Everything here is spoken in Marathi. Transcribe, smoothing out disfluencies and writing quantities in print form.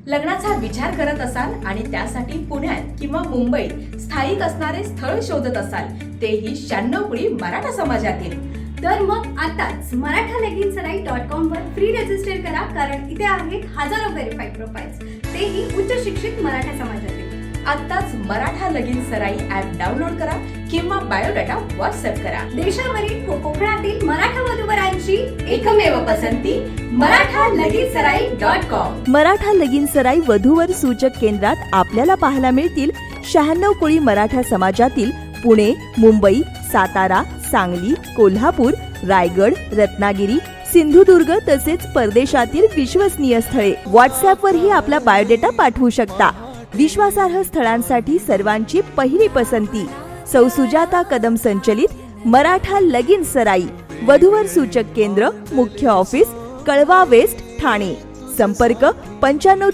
लग्नाचा विचार करत असाल आणि त्यासाठी पुण्यात किंवा मुंबईत स्थायिक असणारे स्थळ शोधत असाल, तेही 96 कुळी मराठा समाजातील, तर मग आताच मराठालगिनसराई.com वर फ्री रजिस्टर करा, कारण इथे आहेत हजारो व्हेरीफाईड प्रोफाइल्स, तेही उच्च शिक्षित मराठा समाजातील. आताच मराठा लगीन सराई ऍप डाउनलोड करा किंवा बायोडाटा व्हॉट्सअप करा. देशावरील कोकणातील मराठा वधूवरांची एकमेव पसंती मराठालगिनसराई.com. मराठा लगीन सराई वधूवर सूचक केंद्रात आपल्याला पाहायला मिळतील 96 कुळी मराठा समाजातील पुणे, मुंबई, सातारा, सांगली, कोल्हापूर, रायगड, रत्नागिरी, सिंधुदुर्ग तसेच परदेशातील विश्वसनीय स्थळे. व्हॉट्सअपवरही आपला बायोडेटा पाठवू शकता. विश्वासार्ह स्थळांसाठी सर्वांची पहिली पसंती सौ सुजाता कदम संचलित मराठा लगीन सराई वधूवर सूचक केंद्र, मुख्य ऑफिस, कळवा वेस्ट, ठाणे. संपर्क 95